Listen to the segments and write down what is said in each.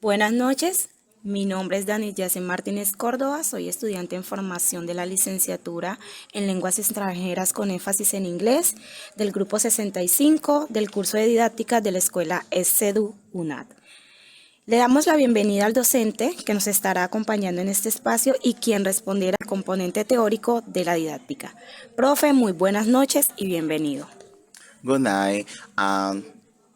Buenas noches, mi nombre es Dani Yacen Martínez Córdoba, soy estudiante en formación de la licenciatura en lenguas extranjeras con énfasis en inglés del grupo 65 del curso de didáctica de la escuela ESEDU UNAD. Le damos la bienvenida al docente que nos estará acompañando en este espacio y quien responderá al componente teórico de la didáctica. Profe, muy buenas noches y bienvenido. Good night.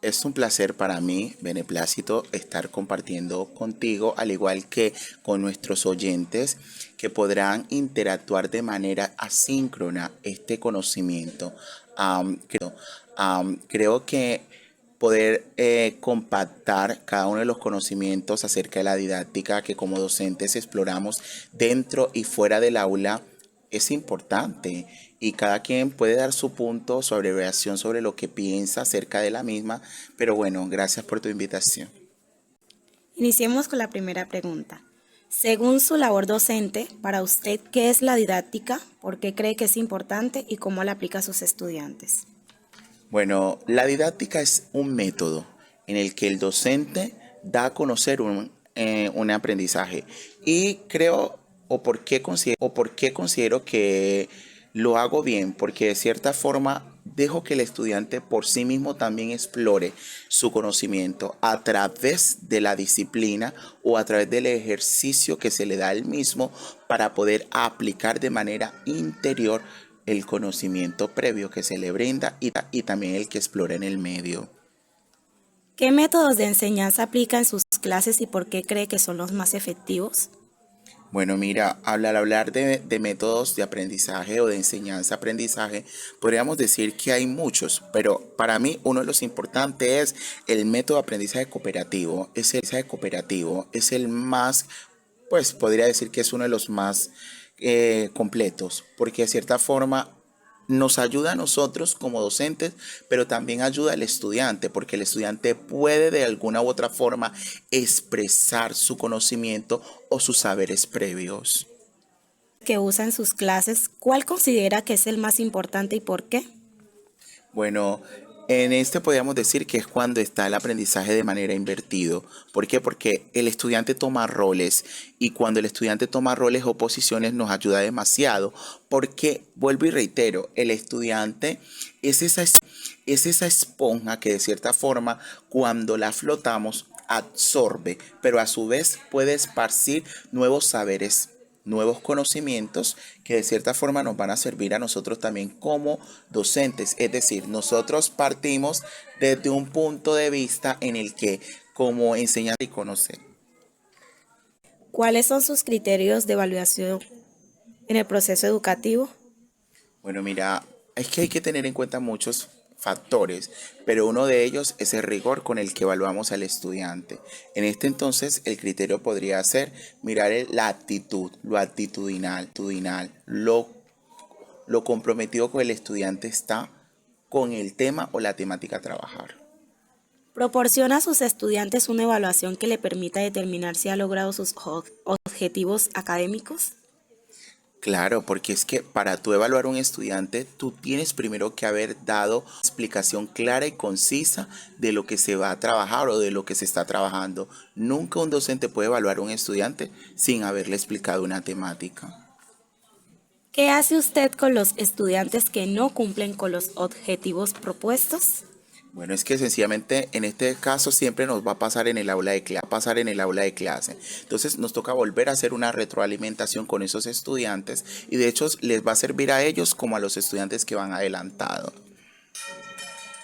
Es un placer para mí, beneplácito, estar compartiendo contigo, al igual que con nuestros oyentes, que podrán interactuar de manera asíncrona este conocimiento. Creo que poder compactar cada uno de los conocimientos acerca de la didáctica que como docentes exploramos dentro y fuera del aula es importante y cada quien puede dar su punto, su abreviación sobre lo que piensa acerca de la misma, pero bueno, gracias por tu invitación. Iniciemos con la primera pregunta. Según su labor docente, para usted, ¿qué es la didáctica? ¿Por qué cree que es importante y cómo la aplica a sus estudiantes? Bueno, la didáctica es un método en el que el docente da a conocer un aprendizaje y creo o por qué considero que lo hago bien, porque de cierta forma dejo que el estudiante por sí mismo también explore su conocimiento a través de la disciplina o a través del ejercicio que se le da al mismo para poder aplicar de manera interior el conocimiento previo que se le brinda y también el que explora en el medio. ¿Qué métodos de enseñanza aplica en sus clases y por qué cree que son los más efectivos? Bueno, mira, al hablar de métodos de aprendizaje o de enseñanza-aprendizaje, podríamos decir que hay muchos, pero para mí uno de los importantes es el método de aprendizaje cooperativo. Es el más, pues podría decir que es uno de los más completos, porque de cierta forma nos ayuda a nosotros como docentes, pero también ayuda al estudiante, porque el estudiante puede de alguna u otra forma expresar su conocimiento o sus saberes previos. Que usa en sus clases, ¿cuál considera que es el más importante y por qué? Bueno, en este podríamos decir que es cuando está el aprendizaje de manera invertido. ¿Por qué? Porque el estudiante toma roles y cuando el estudiante toma roles o posiciones nos ayuda demasiado. Porque, vuelvo y reitero, el estudiante es esa esponja que de cierta forma cuando la flotamos absorbe, pero a su vez puede esparcir nuevos saberes, nuevos conocimientos que de cierta forma nos van a servir a nosotros también como docentes. Es decir, nosotros partimos desde un punto de vista en el que como enseñar y conocer. ¿Cuáles son sus criterios de evaluación en el proceso educativo? Bueno, mira, es que hay que tener en cuenta muchos factores, pero uno de ellos es el rigor con el que evaluamos al estudiante. En este entonces, el criterio podría ser mirar la actitud, lo actitudinal, lo comprometido que el estudiante está con el tema o la temática a trabajar. ¿Proporciona a sus estudiantes una evaluación que le permita determinar si ha logrado sus objetivos académicos? Claro, porque es que para tú evaluar a un estudiante, tú tienes primero que haber dado explicación clara y concisa de lo que se va a trabajar o de lo que se está trabajando. Nunca un docente puede evaluar a un estudiante sin haberle explicado una temática. ¿Qué hace usted con los estudiantes que no cumplen con los objetivos propuestos? Bueno, es que sencillamente en este caso siempre nos va a pasar en el aula de clase. Entonces nos toca volver a hacer una retroalimentación con esos estudiantes y de hecho les va a servir a ellos como a los estudiantes que van adelantados.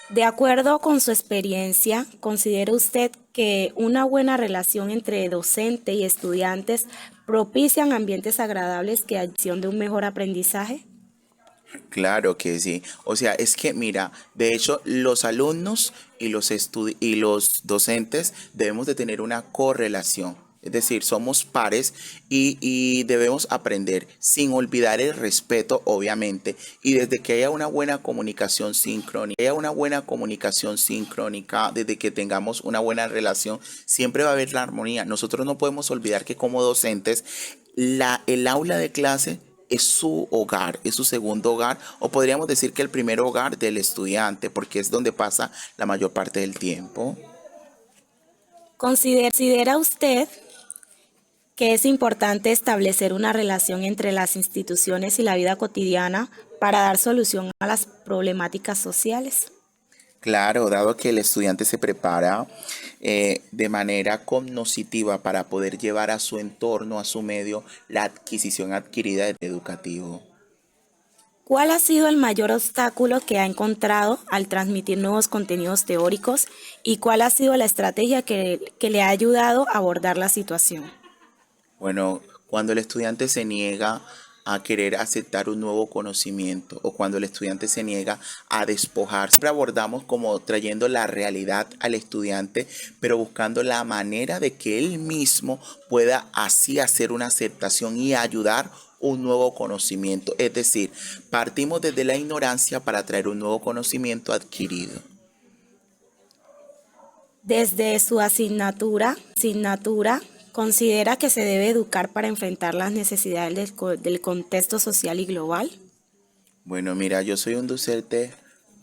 De acuerdo con su experiencia, ¿considera usted que una buena relación entre docente y estudiantes propician ambientes agradables que acción de un mejor aprendizaje? Claro que sí. O sea, es que mira, de hecho, los alumnos y y los docentes debemos de tener una correlación. Es decir, somos pares y debemos aprender sin olvidar el respeto, obviamente. Y desde que haya una buena comunicación sincrónica, desde que tengamos una buena relación, siempre va a haber la armonía. Nosotros no podemos olvidar que como docentes, el aula de clase es su hogar, es su segundo hogar, o podríamos decir que el primer hogar del estudiante, porque es donde pasa la mayor parte del tiempo. ¿Considera usted que es importante establecer una relación entre las instituciones y la vida cotidiana para dar solución a las problemáticas sociales? Claro, dado que el estudiante se prepara de manera cognoscitiva para poder llevar a su entorno, a su medio, la adquisición adquirida de educativo. ¿Cuál ha sido el mayor obstáculo que ha encontrado al transmitir nuevos contenidos teóricos y cuál ha sido la estrategia que le ha ayudado a abordar la situación? Bueno, cuando el estudiante se niega a querer aceptar un nuevo conocimiento o cuando el estudiante se niega a despojarse, siempre abordamos como trayendo la realidad al estudiante, pero buscando la manera de que él mismo pueda así hacer una aceptación y ayudar un nuevo conocimiento. Es decir, partimos desde la ignorancia para traer un nuevo conocimiento adquirido. Desde su asignatura, considera que se debe educar para enfrentar las necesidades del contexto social y global. Bueno, mira, yo soy un docente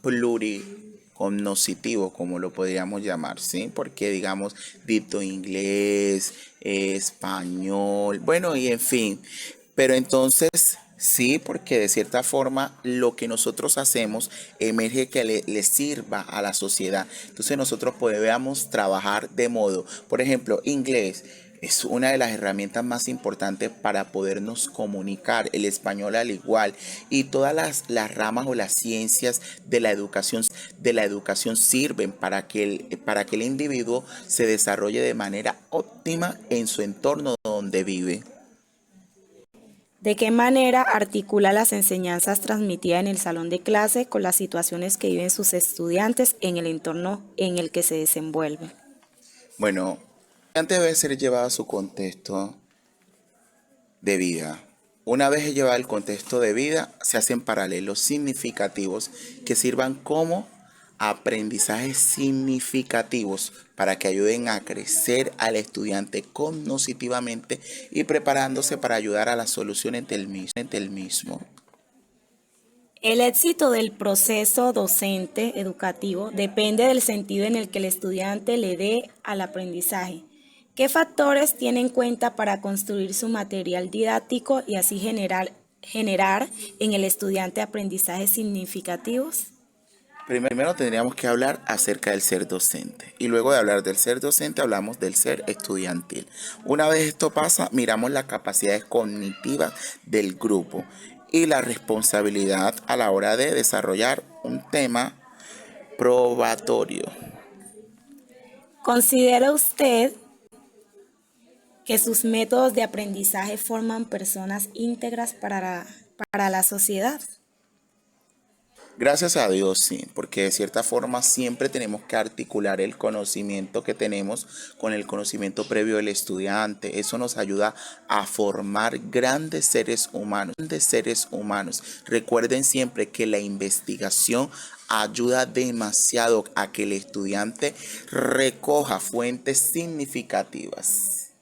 pluricognoscitivo, como lo podríamos llamar, ¿sí? Porque, digamos, dicto inglés, español, bueno, y en fin. Pero entonces, sí, porque de cierta forma lo que nosotros hacemos emerge que le sirva a la sociedad. Entonces nosotros podemos trabajar de modo, por ejemplo, inglés. Es una de las herramientas más importantes para podernos comunicar, el español al igual, y todas las ramas o las ciencias de la educación sirven para que el individuo se desarrolle de manera óptima en su entorno donde vive. ¿De qué manera articula las enseñanzas transmitidas en el salón de clase con las situaciones que viven sus estudiantes en el entorno en el que se desenvuelven? Bueno, antes debe ser llevado a su contexto de vida. Una vez llevado al contexto de vida, se hacen paralelos significativos que sirvan como aprendizajes significativos para que ayuden a crecer al estudiante cognitivamente y preparándose para ayudar a la solución entre el mismo. El éxito del proceso docente educativo depende del sentido en el que el estudiante le dé al aprendizaje. ¿Qué factores tiene en cuenta para construir su material didáctico y así generar en el estudiante aprendizajes significativos? Primero tendríamos que hablar acerca del ser docente y luego de hablar del ser docente hablamos del ser estudiantil. Una vez esto pasa, miramos las capacidades cognitivas del grupo y la responsabilidad a la hora de desarrollar un tema probatorio. ¿Considera usted que sus métodos de aprendizaje forman personas íntegras para la sociedad? Gracias a Dios, sí, porque de cierta forma siempre tenemos que articular el conocimiento que tenemos con el conocimiento previo del estudiante. Eso nos ayuda a formar grandes seres humanos, grandes seres humanos. Recuerden siempre que la investigación ayuda demasiado a que el estudiante recoja fuentes significativas.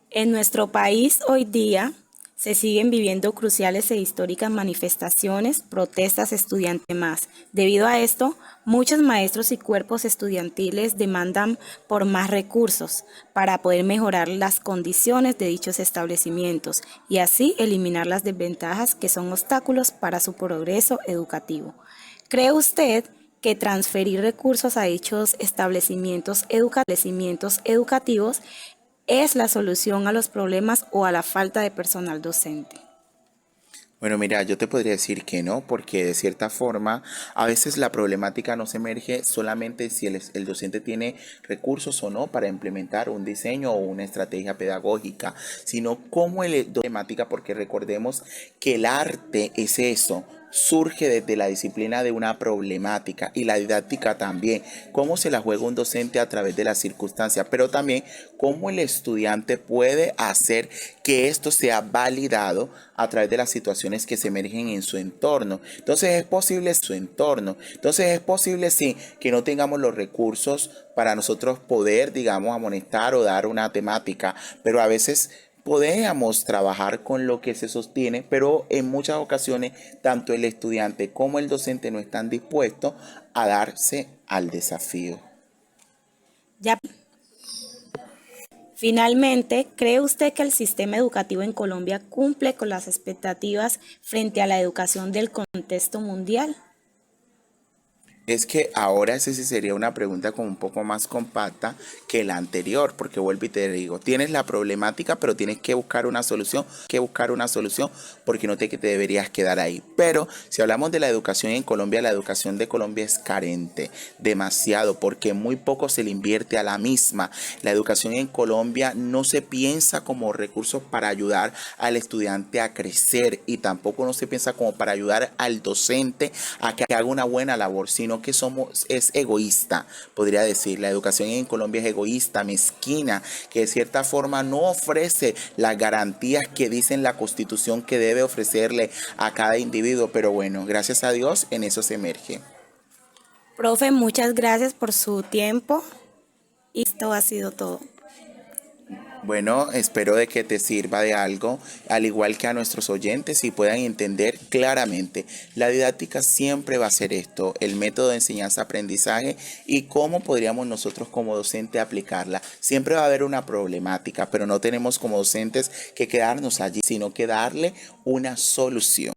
En nuestro país hoy día se siguen viviendo cruciales e históricas manifestaciones, protestas estudiantes más. Debido a esto, muchos maestros y cuerpos estudiantiles demandan por más recursos para poder mejorar las condiciones de dichos establecimientos y así eliminar las desventajas que son obstáculos para su progreso educativo. ¿Cree usted que transferir recursos a dichos establecimientos educativos es la solución a los problemas o a la falta de personal docente? Bueno, mira, yo te podría decir que no, porque de cierta forma a veces la problemática no se emerge solamente si el docente tiene recursos o no para implementar un diseño o una estrategia pedagógica, sino cómo problemática, porque recordemos que el arte es eso. Surge desde la disciplina de una problemática y la didáctica también, cómo se la juega un docente a través de las circunstancias, pero también cómo el estudiante puede hacer que esto sea validado a través de las situaciones que se emergen en su entorno. Entonces es posible sí que no tengamos los recursos para nosotros poder, digamos, amonestar o dar una temática, pero a veces podemos trabajar con lo que se sostiene, pero en muchas ocasiones tanto el estudiante como el docente no están dispuestos a darse al desafío. Ya. Finalmente, ¿cree usted que el sistema educativo en Colombia cumple con las expectativas frente a la educación del contexto mundial? Es que ahora esa sí sería una pregunta como un poco más compacta que la anterior, porque vuelvo y te digo, tienes la problemática, pero tienes que buscar una solución, porque no te deberías quedar ahí. Pero si hablamos de la educación en Colombia, la educación de Colombia es carente, demasiado, porque muy poco se le invierte a la misma. La educación en Colombia no se piensa como recursos para ayudar al estudiante a crecer y tampoco no se piensa como para ayudar al docente a que haga una buena labor, sino que es egoísta, podría decir. La educación en Colombia es egoísta, mezquina, que de cierta forma no ofrece las garantías que dice la Constitución que debe ofrecerle a cada individuo, pero bueno, gracias a Dios en eso se emerge. Profe, muchas gracias por su tiempo y esto ha sido todo. Bueno, espero de que te sirva de algo, al igual que a nuestros oyentes y puedan entender claramente. La didáctica siempre va a ser esto, el método de enseñanza-aprendizaje y cómo podríamos nosotros como docente aplicarla. Siempre va a haber una problemática, pero no tenemos como docentes que quedarnos allí, sino que darle una solución.